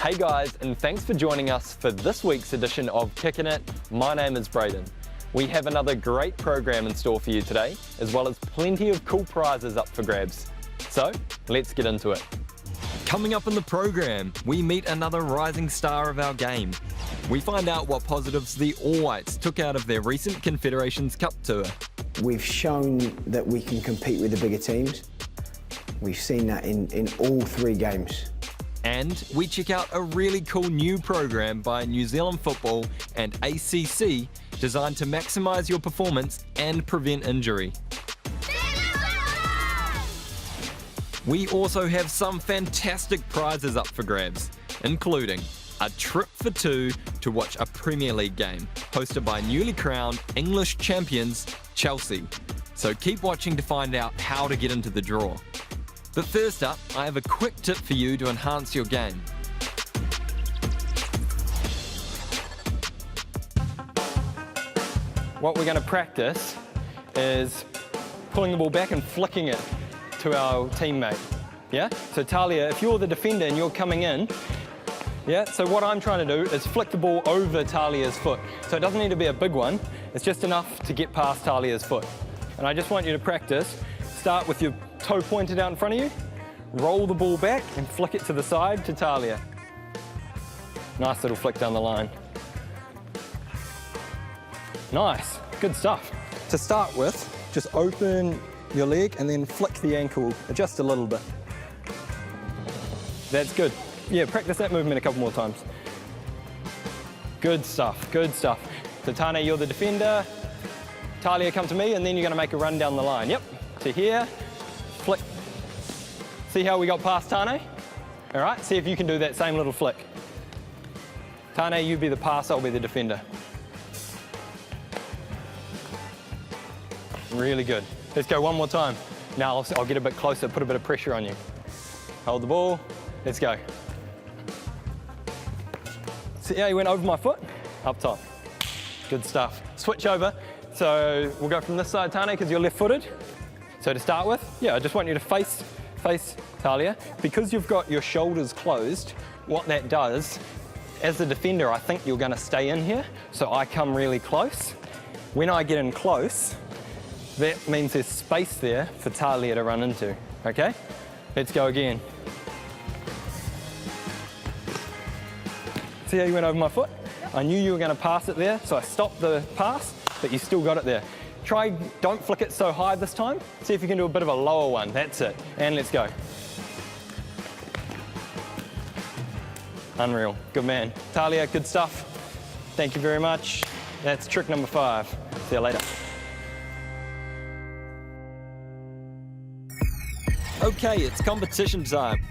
Hey guys, and thanks for joining us for this week's edition of Kickin' It. My name is Braden. We have another great program in store for you today, as well as plenty of cool prizes up for grabs. So, let's get into it. Coming up in the program, we meet another rising star of our game. We find out what positives the All Whites took out of their recent Confederations Cup tour. We've shown that we can compete with the bigger teams. We've seen that in all three games. And we check out a really cool new program by New Zealand Football and ACC designed to maximise your performance and prevent injury. We also have some fantastic prizes up for grabs, including a trip for two to watch a Premier League game, hosted by newly crowned English champions Chelsea. So keep watching to find out how to get into the draw. But first up, I have a quick tip for you to enhance your game. What we're going to practice is pulling the ball back and flicking it to our teammate. Yeah? So Talia, if you're the defender and you're coming in, yeah, so what I'm trying to do is flick the ball over Talia's foot. So it doesn't need to be a big one, it's just enough to get past Talia's foot. And I just want you to practice. Start with your toe pointed out in front of you, roll the ball back and flick it to the side to Talia. Nice little flick down the line. Nice, good stuff. To start with, just open your leg and then flick the ankle just a little bit. That's good. Yeah, practice that movement a couple more times. Good stuff, good stuff. So Tane, you're the defender. Talia, come to me, and then you're going to make a run down the line. Yep, to here, flick. See how we got past Tane? All right, see if you can do that same little flick. Tane, you be the passer, I'll be the defender. Really good. Let's go one more time. Now I'll get a bit closer, put a bit of pressure on you. Hold the ball, let's go. See how you went over my foot? Up top. Good stuff. Switch over. So we'll go from this side, Tane, because you're left-footed. So to start with, yeah, I just want you to face Talia. Because you've got your shoulders closed, what that does, as the defender, I think you're going to stay in here. So I come really close. When I get in close, that means there's space there for Talia to run into, okay? Let's go again. See how you went over my foot? I knew you were going to pass it there, so I stopped the pass, but you still got it there. Try, don't flick it so high this time. See if you can do a bit of a lower one. That's it. And let's go. Unreal. Good man. Talia, good stuff. Thank you very much. That's trick number 5. See you later. Okay, it's competition time.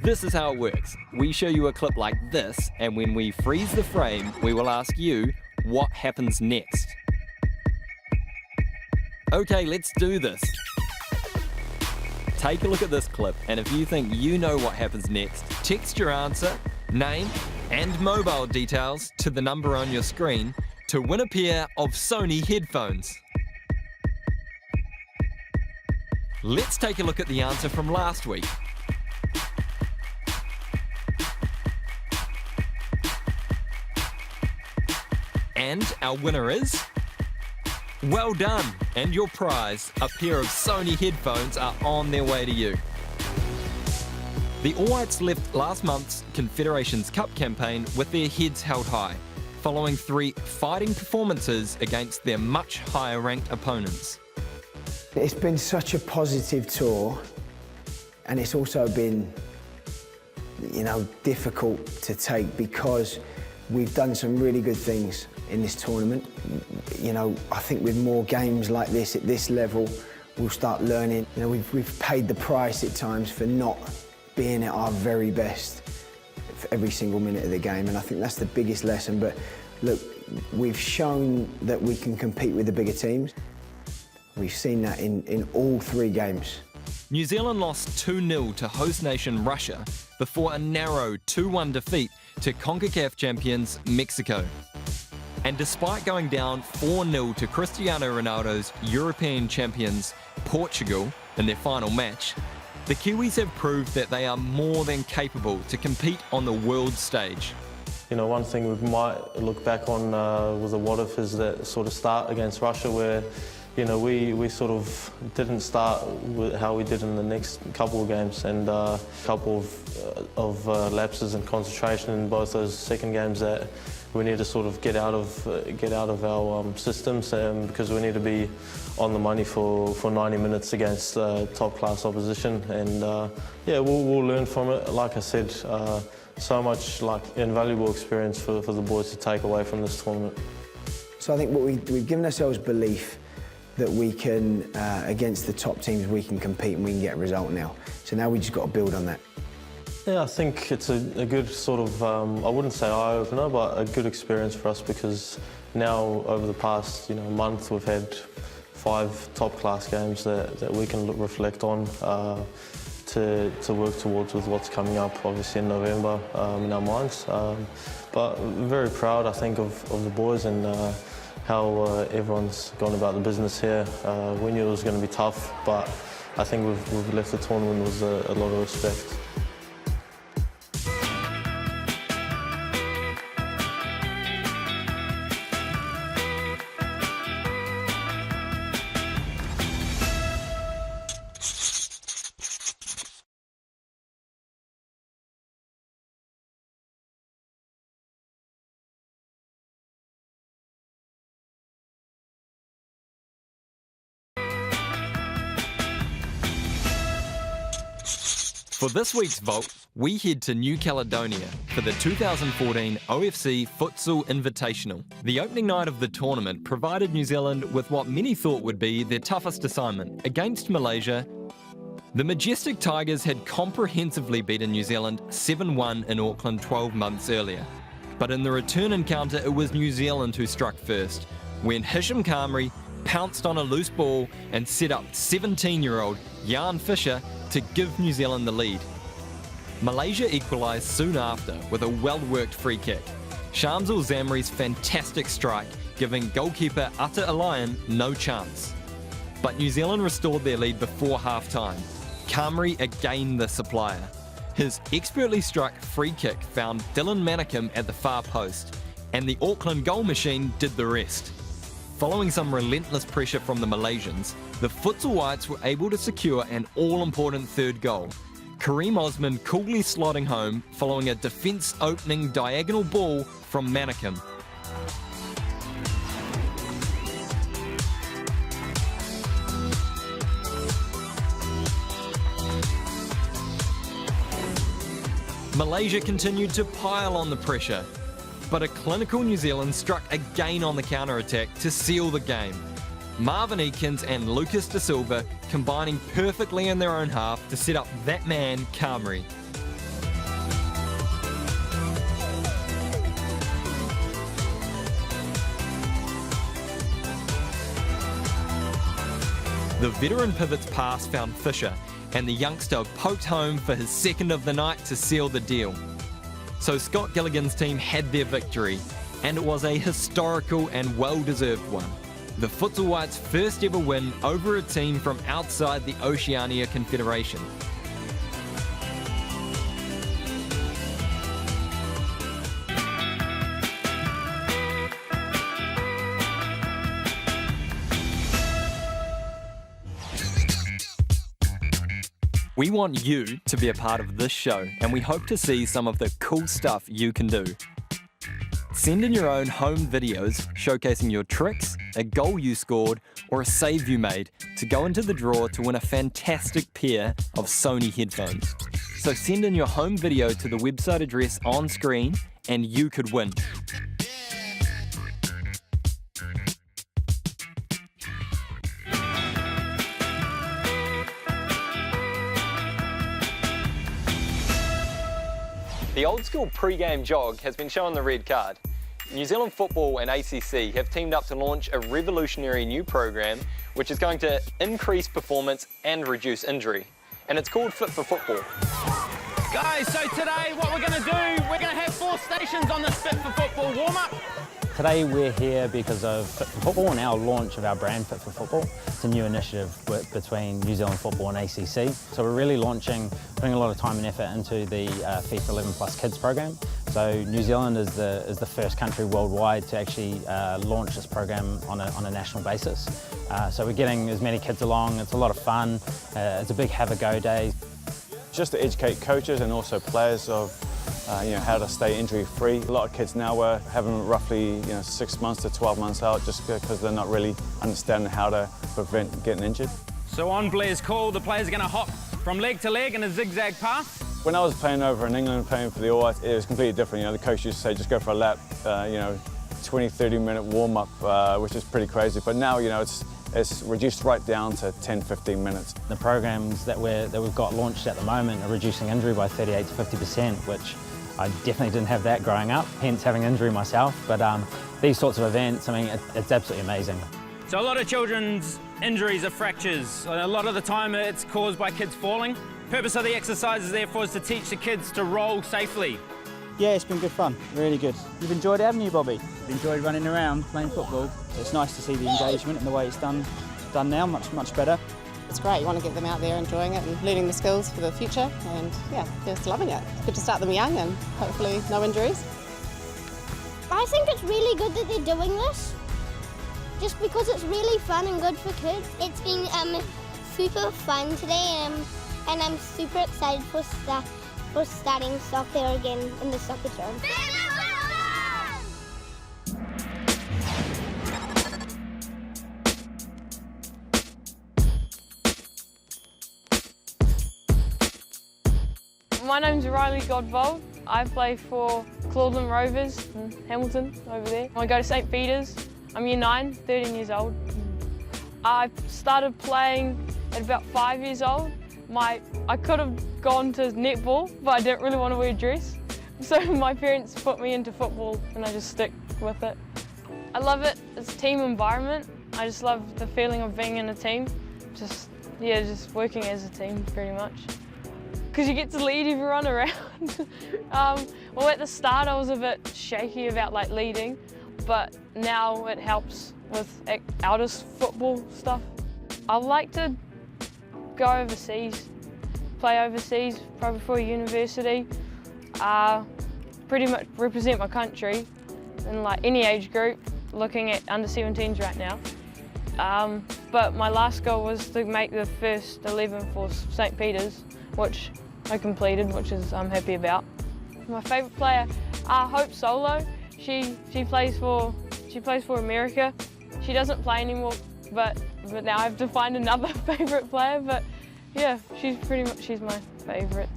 This is how it works. We show you a clip like this, and when we freeze the frame, we will ask you what happens next. Okay, let's do this. Take a look at this clip, and if you think you know what happens next, text your answer, name, and mobile details to the number on your screen to win a pair of Sony headphones. Let's take a look at the answer from last week. And our winner is... Well done! And your prize, a pair of Sony headphones, are on their way to you. The All Whites left last month's Confederations Cup campaign with their heads held high, following 3 fighting performances against their much higher ranked opponents. It's been such a positive tour, and it's also been, difficult to take because we've done some really good things in this tournament. I think with more games like this at this level, we'll start learning. We've paid the price at times for not being at our very best for every single minute of the game, and I think that's the biggest lesson. But look, we've shown that we can compete with the bigger teams. We've seen that in all 3 games. New Zealand lost 2-0 to host nation Russia before a narrow 2-1 defeat to CONCACAF champions Mexico. And despite going down 4-0 to Cristiano Ronaldo's European champions Portugal in their final match, The Kiwis have proved that they are more than capable to compete on the world stage. You know, one thing we might look back on with the what if is that sort of start against Russia where, you know, we sort of didn't start with how we did in the next couple of games, and a couple of lapses in concentration in both those second games that we need to sort of get out of our systems, because we need to be on the money for 90 minutes against top class opposition, and yeah, we'll learn from it. Like I said, so much like invaluable experience for the boys to take away from this tournament. So I think we've given ourselves belief that we can, against the top teams, we can compete and we can get a result now. So now we just got to build on that. Yeah, I think it's a good sort of, I wouldn't say eye-opener, but a good experience for us, because now over the past month we've had 5 top-class games that we can reflect on to work towards with what's coming up, obviously in November, in our minds. But very proud, I think, of the boys and how everyone's gone about the business here. We knew it was going to be tough, but I think we've left the tournament with a lot of respect. For this week's Vault, we head to New Caledonia for the 2014 OFC Futsal Invitational. The opening night of the tournament provided New Zealand with what many thought would be their toughest assignment. Against Malaysia, the Majestic Tigers had comprehensively beaten New Zealand 7-1 in Auckland 12 months earlier. But in the return encounter, it was New Zealand who struck first, when Hisham Khamri pounced on a loose ball and set up 17-year-old Jan Fischer to give New Zealand the lead. Malaysia equalised soon after with a well-worked free kick. Shamsul Zamri's fantastic strike giving goalkeeper Atta Alayan no chance. But New Zealand restored their lead before half-time. Khamri again the supplier. His expertly struck free kick found Dylan Manikim at the far post, and the Auckland goal machine did the rest. Following some relentless pressure from the Malaysians, the Futsal Whites were able to secure an all-important third goal. Kareem Osman coolly slotting home following a defence-opening diagonal ball from Manikim. Malaysia continued to pile on the pressure, but a clinical New Zealand struck again on the counter-attack to seal the game. Marvin Eakins and Lucas De Silva combining perfectly in their own half to set up that man, Khamri. The veteran pivot's pass found Fisher, and the youngster poked home for his second of the night to seal the deal. So Scott Gilligan's team had their victory, and it was a historical and well-deserved one. The Futsal Whites' first ever win over a team from outside the Oceania Confederation. We want you to be a part of this show, and we hope to see some of the cool stuff you can do. Send in your own home videos showcasing your tricks, a goal you scored, or a save you made to go into the draw to win a fantastic pair of Sony headphones. So send in your home video to the website address on screen and you could win. The old school pre-game jog has been shown the red card. New Zealand Football and ACC have teamed up to launch a revolutionary new program which is going to increase performance and reduce injury. And it's called Fit for Football. Guys, so today what we're going to do, we're going to have 4 stations on this Fit for Football warm-up. Today we're here because of Fit for Football and our launch of our brand Fit for Football. It's a new initiative between New Zealand Football and ACC. So we're really putting a lot of time and effort into the FIFA 11 Plus Kids program. So New Zealand is the first country worldwide to actually launch this program on a national basis. So we're getting as many kids along. It's a lot of fun. It's a big have-a-go day. Just to educate coaches and also players of how to stay injury-free. A lot of kids now are having roughly 6 months to 12 months out just because they're not really understanding how to prevent getting injured. So on Blair's call, the players are going to hop from leg to leg in a zigzag path. When I was playing over in England, playing for the All Whites, it was completely different. The coach used to say, just go for a lap, 20, 30-minute warm-up, which is pretty crazy. But now, it's reduced right down to 10, 15 minutes. The programs that we've got launched at the moment are reducing injury by 38 to 50%, which I definitely didn't have that growing up, hence having injury myself. But these sorts of events, it's absolutely amazing. So a lot of children's injuries are fractures. A lot of the time it's caused by kids falling. The purpose of the exercise is therefore is to teach the kids to roll safely. Yeah, it's been good fun, really good. You've enjoyed it, haven't you, Bobby? I've enjoyed running around, playing football. It's nice to see the engagement and the way it's done now, much better. It's great, you want to get them out there enjoying it and learning the skills for the future, and yeah, just loving it. It's good to start them young and hopefully no injuries. I think it's really good that they're doing this, just because it's really fun and good for kids. It's been super fun today, and I'm super excited for starting soccer again in the soccer term. My name's Riley Godbold. I play for Claudeland Rovers in Hamilton over there. I go to St Peter's. I'm year 9, 13 years old. I started playing at about 5 years old. I could have gone to netball, but I didn't really want to wear a dress. So my parents put me into football and I just stick with it. I love it. It's a team environment. I just love the feeling of being in a team. Just working as a team pretty much. Because you get to lead everyone around. Well, at the start I was a bit shaky about leading, but now it helps with outdoors football stuff. I'd like to go overseas, play overseas, probably for a university, pretty much represent my country in any age group, looking at under 17s right now. But my last goal was to make the first 11 for St Peter's, which I completed, which I'm happy about. My favourite player, Hope Solo. She plays for America. She doesn't play anymore, but now I have to find another favourite player. But yeah, she's my favourite.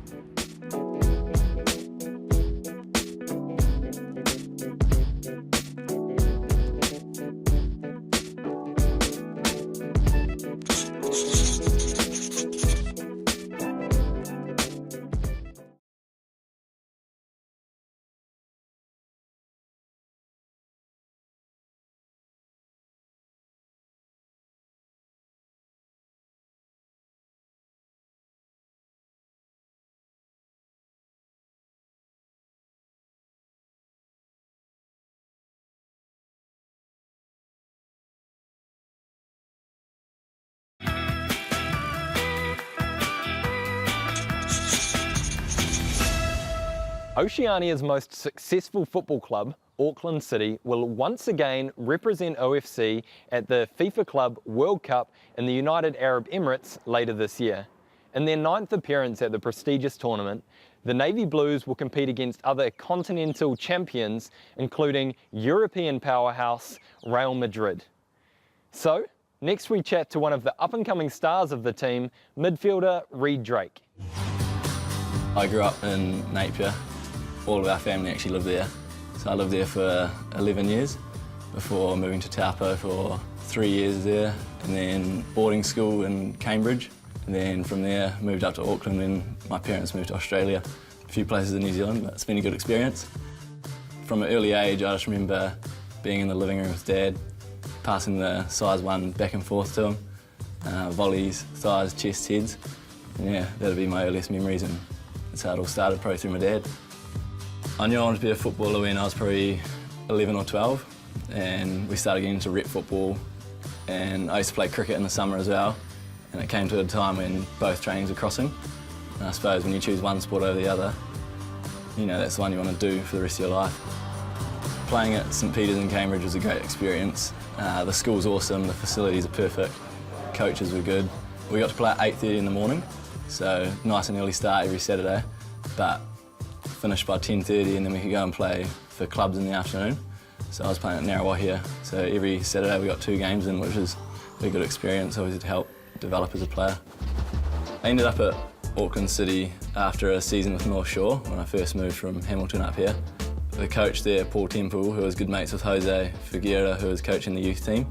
Oceania's most successful football club, Auckland City, will once again represent OFC at the FIFA Club World Cup in the United Arab Emirates later this year. In their 9th appearance at the prestigious tournament, the Navy Blues will compete against other continental champions, including European powerhouse Real Madrid. So, next we chat to one of the up-and-coming stars of the team, midfielder Reid Drake. I grew up in Napier. All of our family actually lived there. So I lived there for 11 years before moving to Taupo for 3 years there, and then boarding school in Cambridge. And then from there moved up to Auckland, and my parents moved to Australia. A few places in New Zealand, but it's been a good experience. From an early age, I just remember being in the living room with Dad, passing the size 1 back and forth to him, volleys, thighs, chests, heads. And yeah, that'd be my earliest memories, and that's how it all started, probably through my dad. I knew I wanted to be a footballer when I was probably 11 or 12. and we started getting into rep football, and I used to play cricket in the summer as well, and it came to a time when both trainings were crossing. And I suppose when you choose one sport over the other, you know, that's the one you want to do for the rest of your life. Playing at St Peter's in Cambridge was a great experience. The school's awesome, the facilities are perfect, coaches were good. We got to play at 8:30 in the morning, so nice and early start every Saturday, but finished by 10:30 and then we could go and play for clubs in the afternoon. So I was playing at Narrawahia, so every Saturday we got 2 games in, which was a good experience, obviously to help develop as a player. I ended up at Auckland City after a season with North Shore when I first moved from Hamilton up here. The coach there, Paul Temple, who was good mates with Jose Figueira, who was coaching the youth team,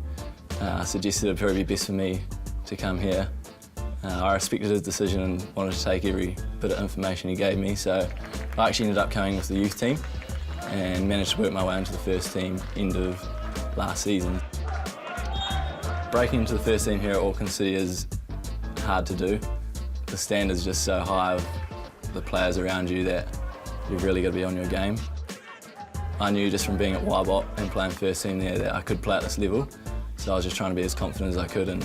suggested it would probably be best for me to come here. I respected his decision and wanted to take every bit of information he gave me, so I actually ended up coming with the youth team and managed to work my way into the first team end of last season. Breaking into the first team here at Auckland City is hard to do. The standard's just so high of the players around you that you've really got to be on your game. I knew just from being at Waibot and playing first team there that I could play at this level, so I was just trying to be as confident as I could and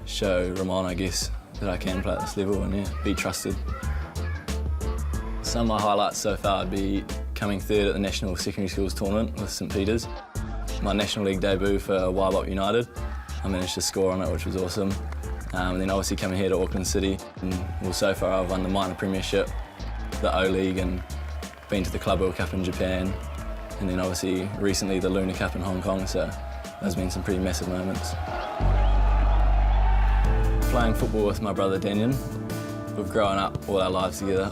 show Ramon, I guess, that I can play at this level and be trusted. Some of my highlights so far would be coming third at the National Secondary Schools Tournament with St Peter's. My National League debut for Waibot United, I managed to score on it, which was awesome. And then obviously coming here to Auckland City, and well, so far I've won the minor premiership, the O-League, and been to the Club World Cup in Japan, and then obviously recently the Luna Cup in Hong Kong, so there's been some pretty massive moments. Playing football with my brother Daniel, we've grown up all our lives together.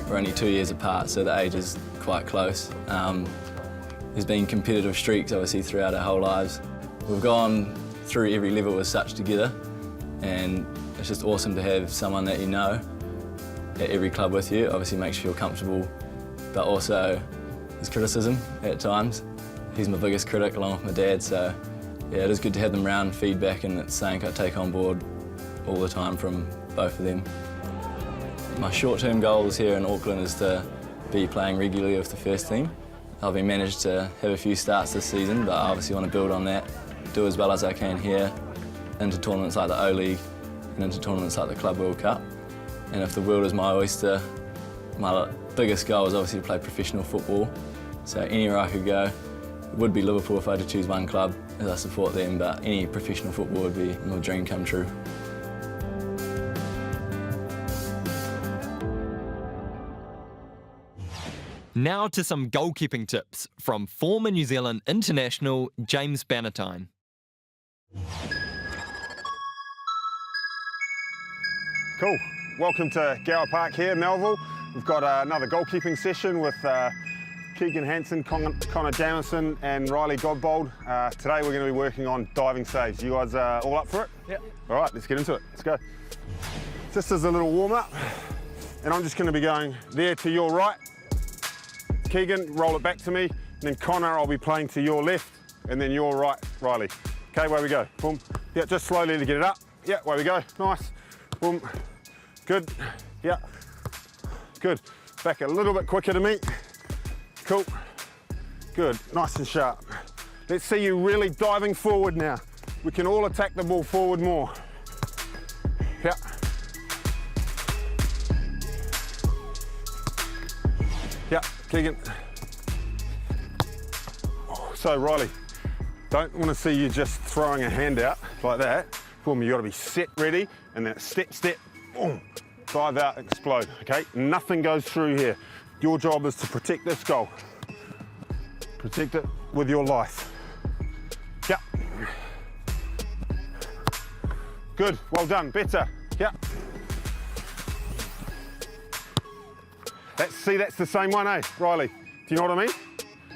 We're only 2 years apart, so the age is quite close. There's been competitive streaks obviously throughout our whole lives. We've gone through every level as such together, and it's just awesome to have someone that you know at every club with you. Obviously makes you feel comfortable, but also there's criticism at times. He's my biggest critic along with my dad, so yeah, it is good to have them around, feedback, and it's something I take on board all the time from both of them. My short-term goals here in Auckland is to be playing regularly with the first team. I've been managed to have a few starts this season, but I obviously want to build on that, do as well as I can here, into tournaments like the O-League and into tournaments like the Club World Cup. And if the world is my oyster, my biggest goal is obviously to play professional football. So anywhere I could go, it would be Liverpool if I had to choose one club, as I support them, but any professional football would be my dream come true. Now to some goalkeeping tips from former New Zealand international James Bannatyne. Cool. Welcome to Gower Park here, Melville. We've got another goalkeeping session with Keegan Hansen, Connor Jamison and Riley Godbold. Today we're going to be working on diving saves. You guys all up for it? Yep. All right, let's get into it. Let's go. Just as a little warm-up, and I'm just going to be going there to your right. Keegan, roll it back to me. And then Connor, I'll be playing to your left, and then your right, Riley. Okay, away we go. Boom. Yeah, just slowly to get it up. Yeah, away we go. Nice. Boom. Good. Yeah. Good. Back a little bit quicker to me. Cool. Good. Nice and sharp. Let's see you really diving forward now. We can all attack the ball forward more. Yeah. Yeah, Keegan. So Riley, don't want to see you just throwing a hand out like that. Boom, you got to be set, ready, and then step, step, boom, dive out, explode, okay? Nothing goes through here. Your job is to protect this goal. Protect it with your life. Yeah. Good, well done, better, yeah. That's the same one, eh, Riley? Do you know what I mean?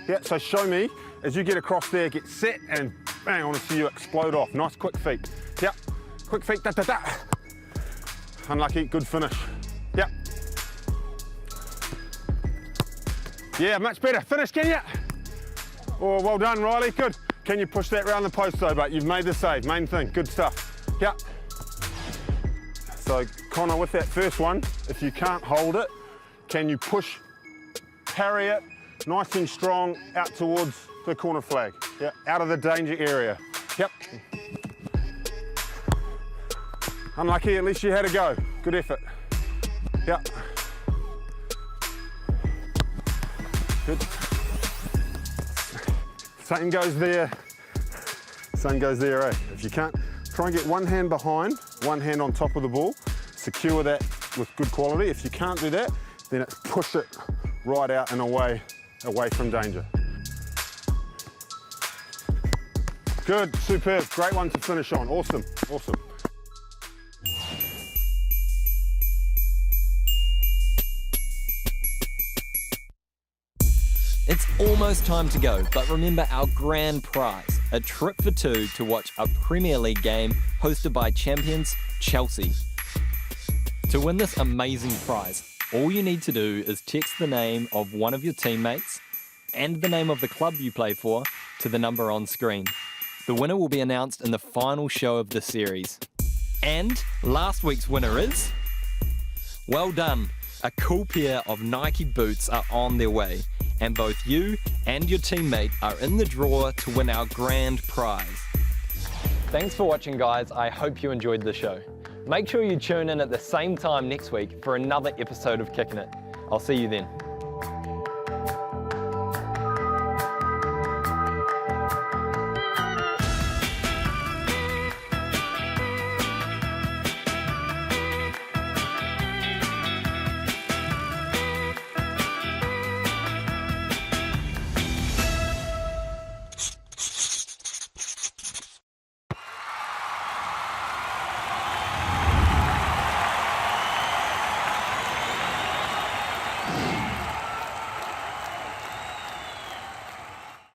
Yeah, so show me, as you get across there, get set, and bang, I want to see you explode off. Nice quick feet. Yep, quick feet, da, da, da. Unlucky, good finish. Yep. Yeah, much better. Finish, can you? Oh, well done, Riley, good. Can you push that round the post though, but you've made the save, main thing, good stuff. Yep. So, Connor, with that first one, if you can't hold it, can you push, parry it, nice and strong, out towards the corner flag. Yeah, out of the danger area. Yep. Unlucky, at least you had a go. Good effort. Yep. Good. Same goes there. Same goes there, eh? If you can't, try and get one hand behind, one hand on top of the ball. Secure that with good quality. If you can't do that, then it's push it right out and away from danger. Good, superb, great one to finish on. Awesome, awesome. It's almost time to go, but remember our grand prize, a trip for two to watch a Premier League game hosted by champions Chelsea. To win this amazing prize, all you need to do is text the name of one of your teammates and the name of the club you play for to the number on screen. The winner will be announced in the final show of the series. And last week's winner is... Well done! A cool pair of Nike boots are on their way, and both you and your teammate are in the draw to win our grand prize. Thanks for watching, guys. I hope you enjoyed the show. Make sure you tune in at the same time next week for another episode of Kicking It. I'll see you then.